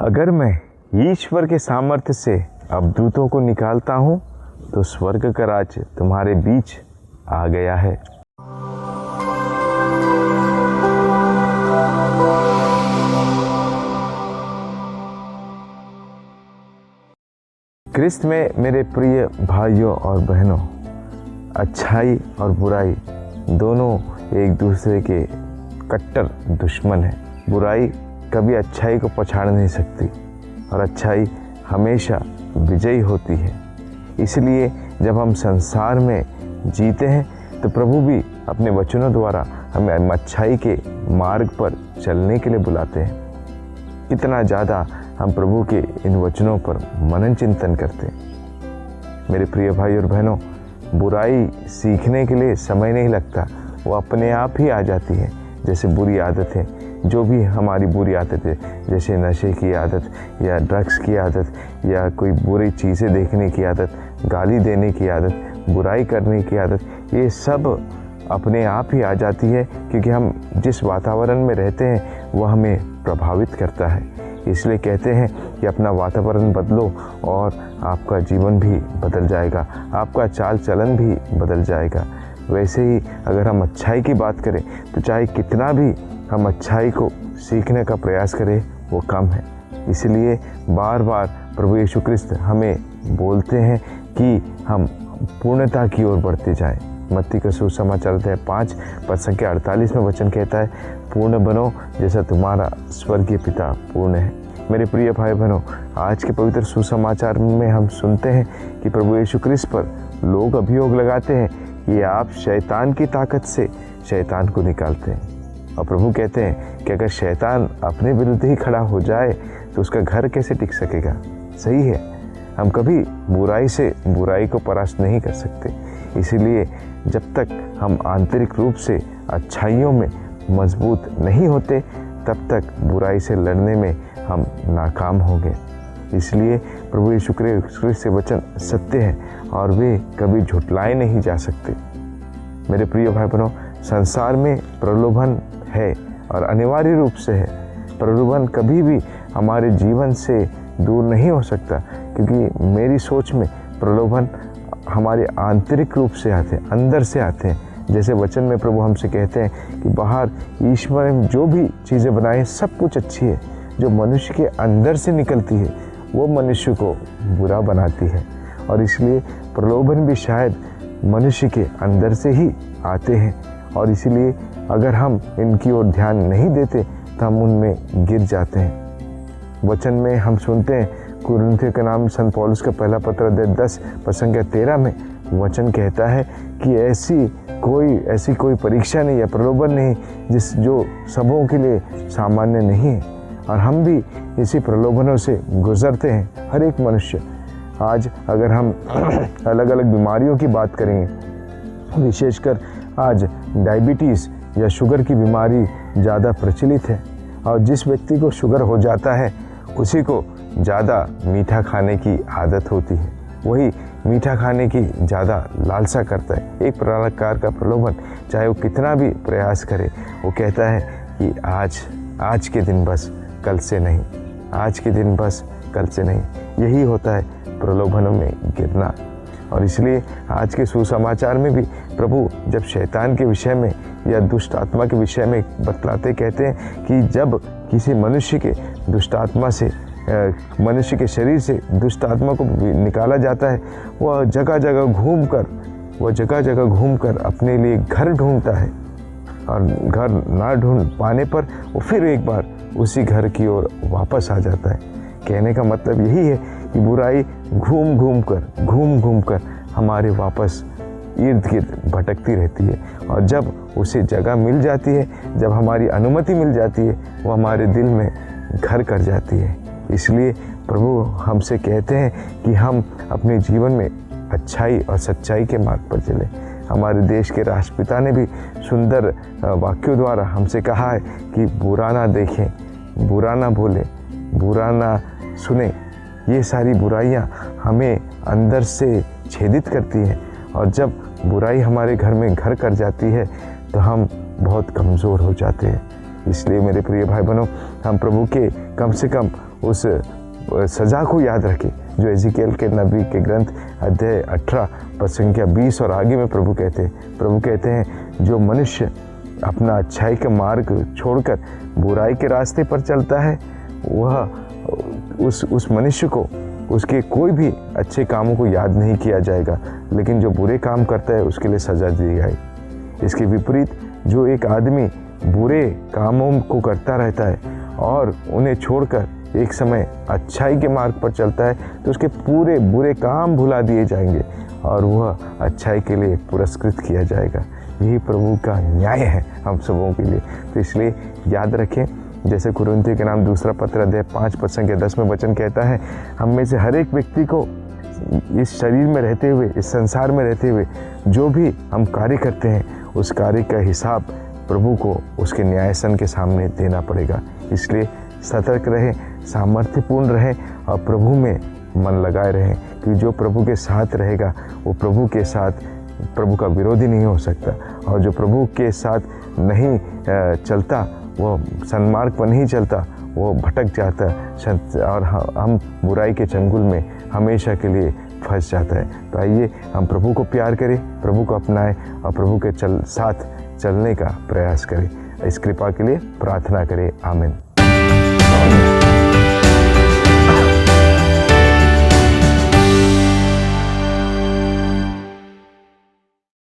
अगर मैं ईश्वर के सामर्थ्य से अवधूतों को निकालता हूँ तो स्वर्ग का राज तुम्हारे बीच आ गया है। क्रिस्त में मेरे प्रिय भाइयों और बहनों, अच्छाई और बुराई दोनों एक दूसरे के कट्टर दुश्मन हैं। बुराई कभी अच्छाई को पछाड़ नहीं सकती और अच्छाई हमेशा विजयी होती है। इसलिए जब हम संसार में जीते हैं तो प्रभु भी अपने वचनों द्वारा हमें अच्छाई के मार्ग पर चलने के लिए बुलाते हैं। कितना ज़्यादा हम प्रभु के इन वचनों पर मनन चिंतन करते हैं। मेरे प्रिय भाई और बहनों, बुराई सीखने के लिए समय नहीं लगता, वो अपने आप ही आ जाती है। जैसे बुरी आदतें, जो भी हमारी बुरी आदतें, जैसे नशे की आदत या ड्रग्स की आदत या कोई बुरी चीज़ें देखने की आदत, गाली देने की आदत, बुराई करने की आदत, ये सब अपने आप ही आ जाती है क्योंकि हम जिस वातावरण में रहते हैं वह हमें प्रभावित करता है। इसलिए कहते हैं कि अपना वातावरण बदलो और आपका जीवन भी बदल जाएगा, आपका चाल चलन भी बदल जाएगा। वैसे ही अगर हम अच्छाई की बात करें तो चाहे कितना भी हम अच्छाई को सीखने का प्रयास करें वो कम है। इसलिए बार बार प्रभु यीशु क्रिस्त हमें बोलते हैं कि हम पूर्णता की ओर बढ़ते जाएं। मत्ती का सुसमाचार अध्याय 5 पद संख्या 48 में वचन कहता है, पूर्ण बनो जैसा तुम्हारा स्वर्गीय पिता पूर्ण है। मेरे प्रिय भाई बहनों, आज के पवित्र सुसमाचार में हम सुनते हैं कि प्रभु यीशु क्रिस्त पर लोग अभियोग लगाते हैं कि आप शैतान की ताकत से शैतान को निकालते हैं। और प्रभु कहते हैं कि अगर शैतान अपने विरुद्ध ही खड़ा हो जाए तो उसका घर कैसे टिक सकेगा। सही है, हम कभी बुराई से बुराई को परास्त नहीं कर सकते। इसीलिए जब तक हम आंतरिक रूप से अच्छाइयों में मजबूत नहीं होते तब तक बुराई से लड़ने में हम नाकाम होंगे। इसलिए प्रभु यीशु क्रिस्त से वचन सत्य है और वे कभी झुठलाए नहीं जा सकते। मेरे प्रिय भाई बहनों, संसार में प्रलोभन है और अनिवार्य रूप से है। प्रलोभन कभी भी हमारे जीवन से दूर नहीं हो सकता क्योंकि मेरी सोच में प्रलोभन हमारे आंतरिक रूप से आते हैं, अंदर से आते हैं। जैसे वचन में प्रभु हमसे कहते हैं कि बाहर ईश्वर ने जो भी चीज़ें बनाई सब कुछ अच्छी है, जो मनुष्य के अंदर से निकलती है वो मनुष्य को बुरा बनाती है। और इसलिए प्रलोभन भी शायद मनुष्य के अंदर से ही आते हैं और इसीलिए अगर हम इनकी ओर ध्यान नहीं देते तो हम उनमें गिर जाते हैं। वचन में हम सुनते हैं, कुरिन्थियों का नाम संत पौलुस का पहला पत्र अध्याय 10 पद संख्या 13 में वचन कहता है कि ऐसी कोई परीक्षा नहीं या प्रलोभन नहीं जो सबों के लिए सामान्य नहीं है। और हम भी इसी प्रलोभनों से गुजरते हैं, हर एक मनुष्य। आज अगर हम अलग अलग बीमारियों की बात करेंगे, विशेषकर आज डायबिटीज़ या शुगर की बीमारी ज़्यादा प्रचलित है और जिस व्यक्ति को शुगर हो जाता है उसी को ज़्यादा मीठा खाने की आदत होती है, वही मीठा खाने की ज़्यादा लालसा करता है। एक प्रकार का प्रलोभन, चाहे वो कितना भी प्रयास करे, वो कहता है कि आज के दिन बस, कल से नहीं, आज के दिन बस कल से नहीं। यही होता है प्रलोभनों में गिरना। और इसलिए आज के सुसमाचार में भी प्रभु जब शैतान के विषय में या दुष्ट आत्मा के विषय में बतलाते कहते हैं कि जब किसी मनुष्य के दुष्ट आत्मा से मनुष्य के शरीर से दुष्ट आत्मा को निकाला जाता है, वह जगह जगह घूमकर अपने लिए घर ढूंढता है और घर ना ढूंढ पाने पर वो फिर एक बार उसी घर की ओर वापस आ जाता है। कहने का मतलब यही है कि बुराई घूम घूम कर हमारे वापस इर्द गिर्द भटकती रहती है और जब उसे जगह मिल जाती है, जब हमारी अनुमति मिल जाती है, वो हमारे दिल में घर कर जाती है। इसलिए प्रभु हमसे कहते हैं कि हम अपने जीवन में अच्छाई और सच्चाई के मार्ग पर चलें। हमारे देश के राष्ट्रपिता ने भी सुंदर वाक्यों द्वारा हमसे कहा है कि बुरा ना देखें, बुरा ना बोलें, बुरा ना सुने। ये सारी बुराइयां हमें अंदर से छेदित करती हैं और जब बुराई हमारे घर में घर कर जाती है तो हम बहुत कमज़ोर हो जाते हैं। इसलिए मेरे प्रिय भाई बहनों, हम प्रभु के कम से कम उस सज़ा को याद रखें जो एजिकेल के नबी के ग्रंथ अध्याय 18 पद संख्या 20 और आगे में प्रभु कहते हैं जो मनुष्य अपना अच्छाई का मार्ग छोड़कर बुराई के रास्ते पर चलता है वह उस मनुष्य को उसके कोई भी अच्छे कामों को याद नहीं किया जाएगा, लेकिन जो बुरे काम करता है उसके लिए सज़ा दी जाएगी। इसके विपरीत जो एक आदमी बुरे कामों को करता रहता है और उन्हें छोड़कर एक समय अच्छाई के मार्ग पर चलता है तो उसके पूरे बुरे काम भुला दिए जाएंगे और वह अच्छाई के लिए पुरस्कृत किया जाएगा। यही प्रभु का न्याय है हम सबों के लिए। तो इसलिए याद रखें, जैसे कुरिन्थियों के नाम दूसरा पत्र अध्याय 5 पद संख्या 10 में वचन कहता है, हम में से हर एक व्यक्ति को इस शरीर में रहते हुए, इस संसार में रहते हुए जो भी हम कार्य करते हैं उस कार्य का हिसाब प्रभु को उसके न्यायासन के सामने देना पड़ेगा। इसलिए सतर्क रहें, सामर्थ्यपूर्ण रहें और प्रभु में मन लगाए रहें, क्योंकि जो प्रभु के साथ रहेगा वो प्रभु के साथ प्रभु का विरोधी नहीं हो सकता, और जो प्रभु के साथ नहीं चलता वो सन्मार्ग पर नहीं चलता, वो भटक जाता है और हम बुराई के चंगुल में हमेशा के लिए फंस जाता है। तो आइए हम प्रभु को प्यार करें, प्रभु को अपनाएं और प्रभु के साथ चलने का प्रयास करें। इस कृपा के लिए प्रार्थना करें। आमीन।